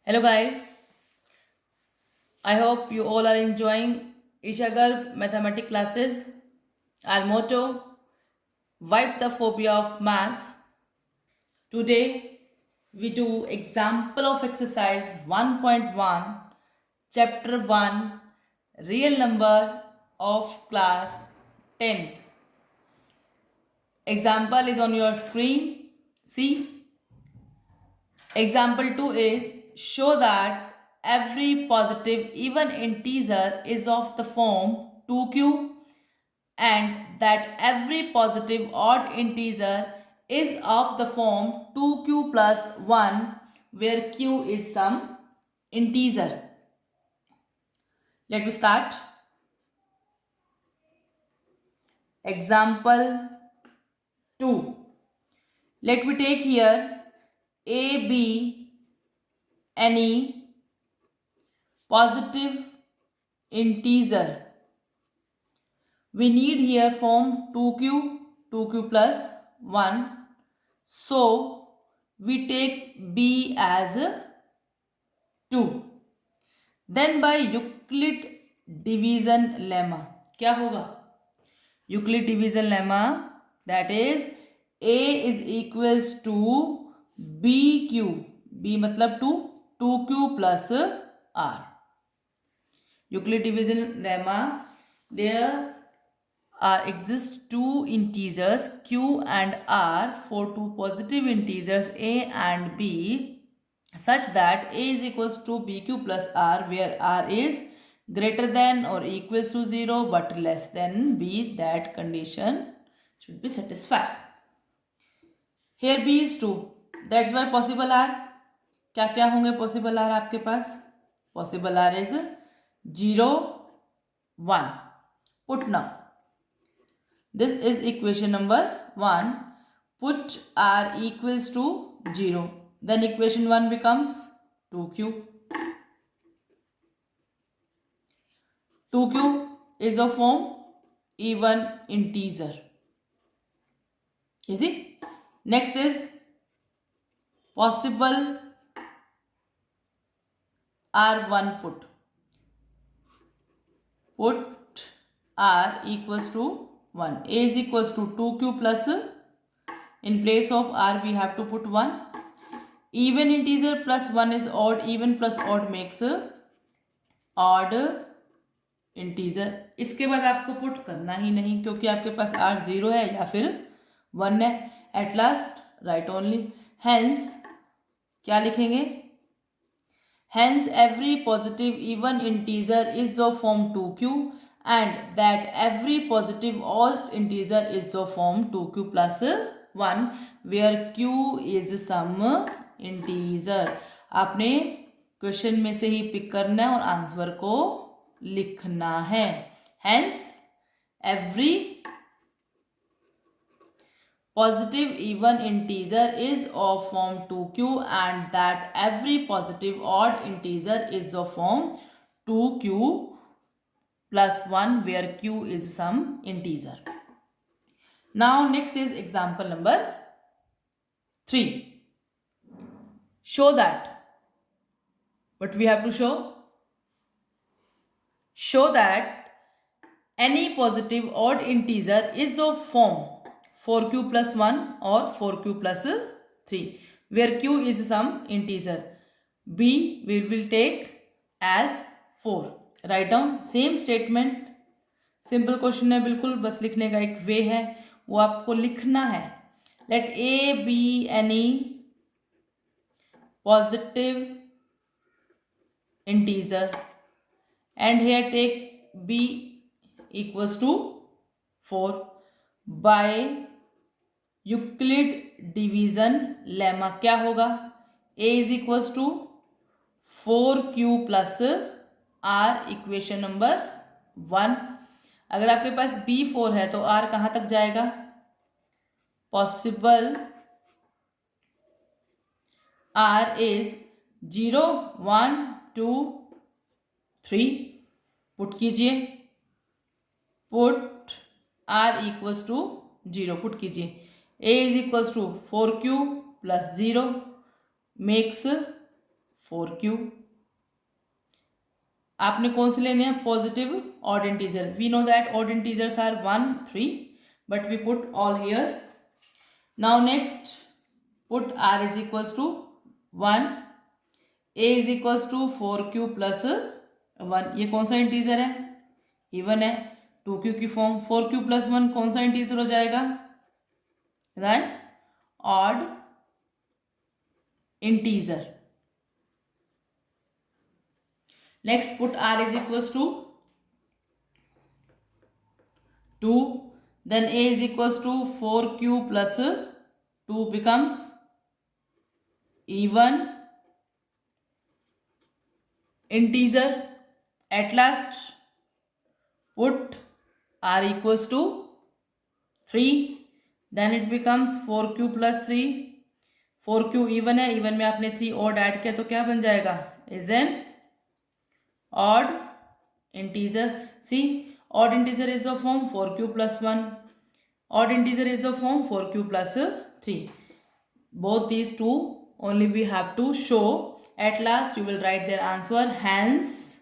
Hello guys, I hope you all are enjoying Ishagar mathematics classes. Our motto, wipe the phobia of maths. Today we do example of exercise 1.1, chapter 1, real number of class 10th. Example is on your screen. See, example 2 is show that every positive even integer is of the form 2q and that every positive odd integer is of the form 2q plus 1 where q is some integer. Let me start. Example 2. Let me take here a, b, any positive integer. We need here form 2q plus 1. So we take b as 2. Then by Euclid division lemma क्या होगा? Euclid division lemma, that is a is equals to bq. b मतलब 2q plus r. Euclid division lemma, there exist two integers q and r for two positive integers a and b such that a is equals to bq plus r where r is greater than or equals to 0 but less than b. That condition should be satisfied. Here b is 2, that's why possible r. क्या क्या होंगे possible r आपके पास? Possible r is 0 1. Put now. This is equation number 1. Put r equals to 0. Then equation 1 becomes 2q. 2q is of form even integer. Easy. Next is possible r1 put. Put r equals to 1. A is equals to 2q plus, in place of r we have to put 1. Even integer plus 1 is odd. Even plus odd makes odd integer. इसके बाद आपको put करना ही नहीं क्योंकि आपके पास r 0 है या फिर 1 है. At last right only. Hence क्या लिखेंगे? Hence every positive even integer is of form 2q and that every positive odd integer is of form 2q plus 1 where q is some integer. आपने question में से ही pick करना है और answer को लिखना है. Hence every positive even integer is of form 2q and that every positive odd integer is of form 2q plus 1 where q is some integer. Now next is example number 3. Show that. What we have to show? Show that any positive odd integer is of form 4q plus 1 or 4q plus 3 where q is some integer. b we will take as 4. Write down same statement. Simple question है बिल्कुल, बस लिखने का एक वे है, वो आपको लिखना है. Let a be any positive integer and here take b equals to 4 by Euclid division lemma. क्या होगा? a is equals to 4q plus r. Equation number 1. अगर आपके पास b 4 है तो r कहाँ तक जाएगा? Possible r is 0 1 2 3. पुट कीजिए. Put r equals to 0. Put कीजिए. a is equals to 4q plus 0 makes 4q। आपने कौन से लेने हैं? Positive odd integer. We know that odd integers are 1, 3, but we put all here. Now next, put r is equals to 1, a is equals to 4q plus 1। ये कौन सा integer है? Even है। 2q की फॉर्म। 4q plus 1 कौन सा integer हो जाएगा? Then odd integer. Next, put r is equals to 2, then a is equals to 4q plus 2 becomes even integer. At last, put r equals to 3, then it becomes 4q plus 3। 4q even है, even में आपने 3 odd add किया तो क्या बन जाएगा? Is an odd integer। See, odd integer is of form 4q plus 1, odd integer is of form 4q plus 3। Both these two only we have to show. At last you will write their answer. Hence,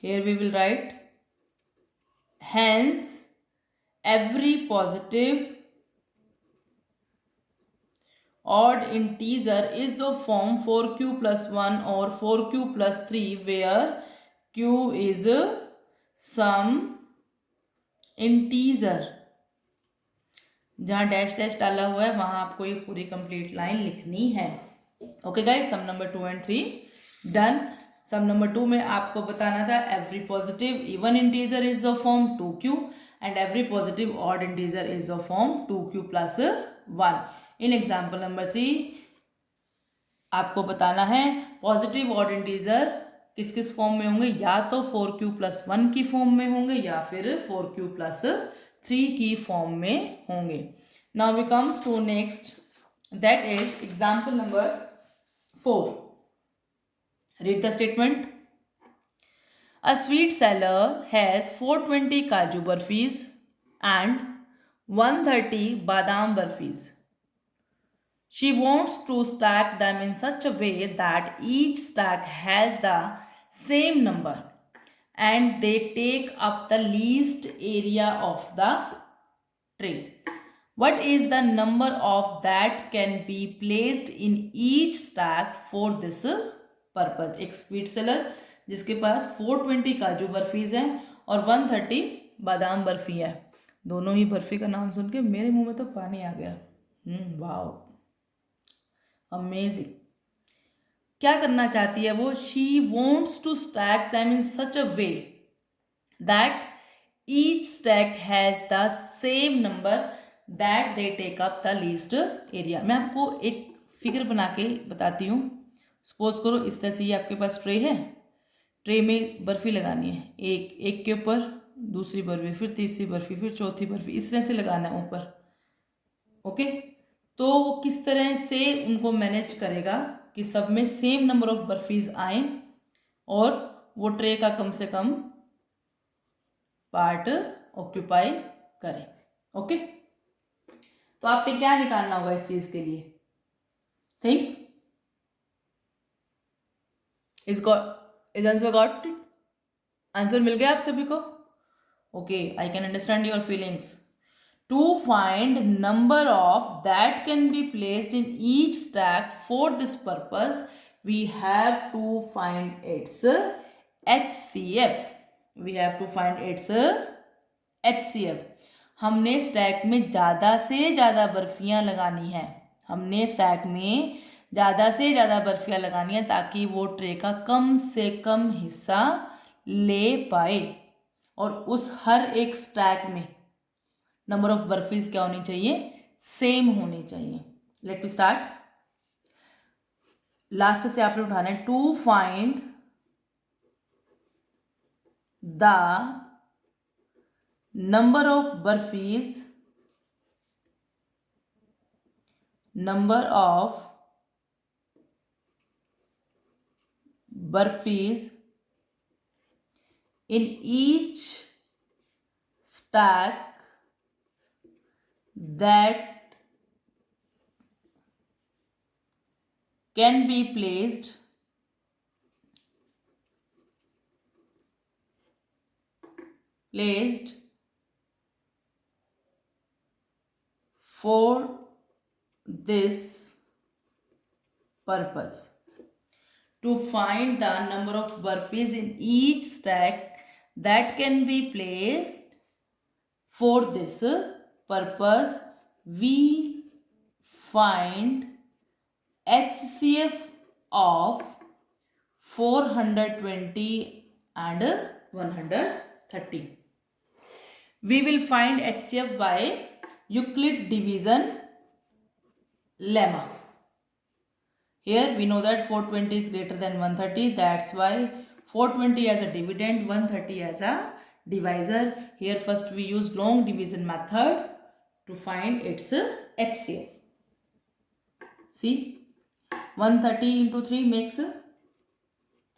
here we will write, hence every positive odd integer is of form 4q plus 1 or 4q plus 3 where q is some integer। जहाँ dash dash डाला हुआ है वहाँ आपको ये पूरी complete line लिखनी है। Okay guys, sum number 2 and 3 done. Sum number 2 में आपको बताना था every positive even integer is of form 2q and every positive odd integer is of form 2q plus 1। In example number 3 आपको बताना है positive odd integer किस किस form में होंगे, या तो 4q plus 1 की फॉर्म में होंगे या फिर 4q plus 3 की फॉर्म में होंगे। Now we comes to next, that is example number 4। Read the statement. A sweet seller has 420 kaju barfis and 130 badam barfis. She wants to stack them in such a way that each stack has the same number and they take up the least area of the tray. What is the number of that can be placed in each stack for this purpose? एक sweet seller जिसके पास 420 काजू बर्फीज हैं और 130 बादाम बर्फी है। दोनों ही बर्फी का नाम सुन के मेरे मुंह में तो पानी आ गया। Wow, amazing. क्या करना चाहती है वो? She wants to stack them in such a way that each stack has the same number that they take up the least area. मैं आपको एक फिगर बना के बताती हूँ। सपोज करो इस तरह से ये आपके पास ट्रे है, ट्रे में बर्फी लगानी है, एक के ऊपर दूसरी बर्फी, फिर तीसरी बर्फी, फिर चौथी बर्फी, इस तरह से लगाना है ऊपर। ओके, तो वो किस तरह से उनको मैनेज करेगा कि सब में सेम नंबर ऑफ बर्फीज आए और वो ट्रे का कम से कम पार्ट ऑक्यूपाई करे। ओके, तो आपने क्या निकालना होगा इस चीज के लिए? Think. Is answer got it? Answer मिल गया आप सभी को? Okay, I can understand your feelings. To find number of that can be placed in each stack for this purpose, we have to find its HCF. We have to find its HCF. हमने stack में ज़्यादा से ज़्यादा बर्फियाँ लगानी है। हमने stack में ज़्यादा से ज़्यादा बर्फियाँ लगानी है ताकि वो ट्रे का कम से कम हिस्सा ले पाए और उस हर एक स्टैक में नंबर ऑफ बर्फीज क्या होनी चाहिए? सेम होनी चाहिए। Let me start. लास्ट से आपने उठाना है। To find the number of barfis, number of barfis in each stack that can be placed for this purpose. To find the number of burfis in each stack that can be placed for this purpose, we find HCF of 420 and 130. We will find HCF by Euclid division lemma. Here we know that 420 is greater than 130. That's why 420 as a dividend, 130 as a divisor. Here first we use long division method to find its HCF. See, 130 into 3 makes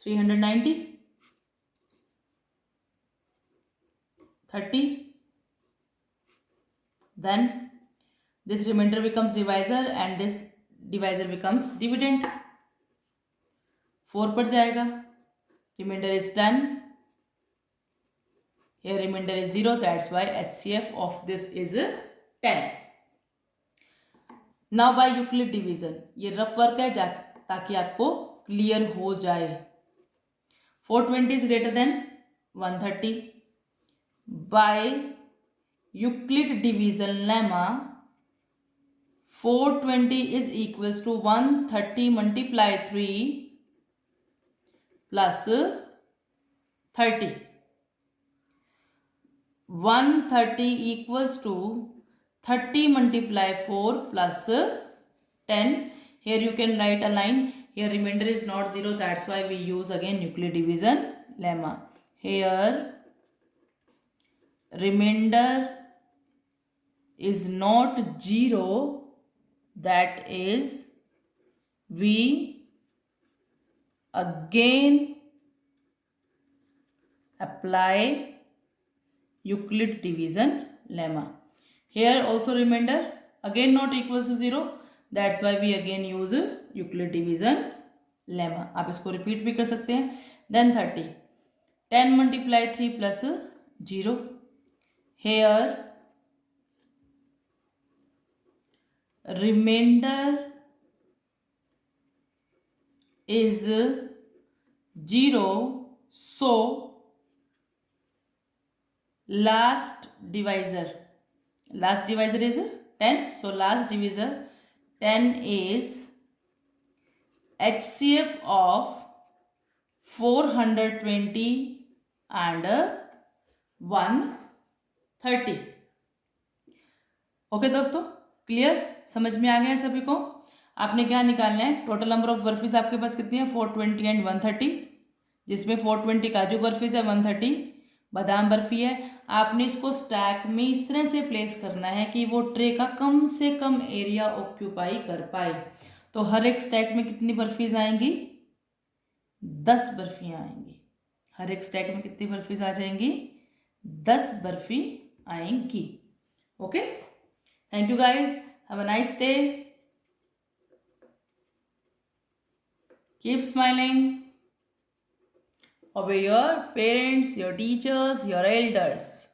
390. 30. Then this remainder becomes divisor and this divisor becomes dividend. 4 पर जाएगा. Remainder is 10. Here remainder is 0. That's why HCF of this is 10. Now by Euclid division. ये rough work है ताकि आपको clear हो जाए. 420 is greater than 130. By Euclid division lemma, 420 is equals to 130 multiply 3 plus 30. 130 equals to 30 multiply 4 plus 10. Here you can write a line. Here remainder is not 0. That's why we use again Euclid division lemma. Here remainder is not 0. That is, we again apply Euclid division lemma. Here also remainder again not equals to 0. That's why we again use Euclid division lemma. आप इसको repeat भी कर सकते हैं. Then 30. 10 multiply 3 plus 0. Here remainder is 0. So last divisor is 10. So last divisor 10 is HCF of 420 and 130. Okay दोस्तों, clear? समझ में आ गया है सभी को? आपने क्या निकालना है? टोटल नंबर ऑफ बर्फीज आपके पास कितनी है? 420 एंड 130, जिसमें 420 काजू बर्फीज है, 130 बादाम बर्फी है. आपने इसको स्टैक में इस तरह से प्लेस करना है कि वो ट्रे का कम से कम एरिया ऑक्यूपाई कर पाए. तो हर एक स्टैक में कितनी बर्फीज आएंगी? 10 बर्फियाँ आएंगी. हर एक स्टैक में कितनी बर्फीज आ जाएंगी? 10 बर्फी आएंगी. Okay, thank you guys, have a nice day, keep smiling, obey your parents, your teachers, your elders.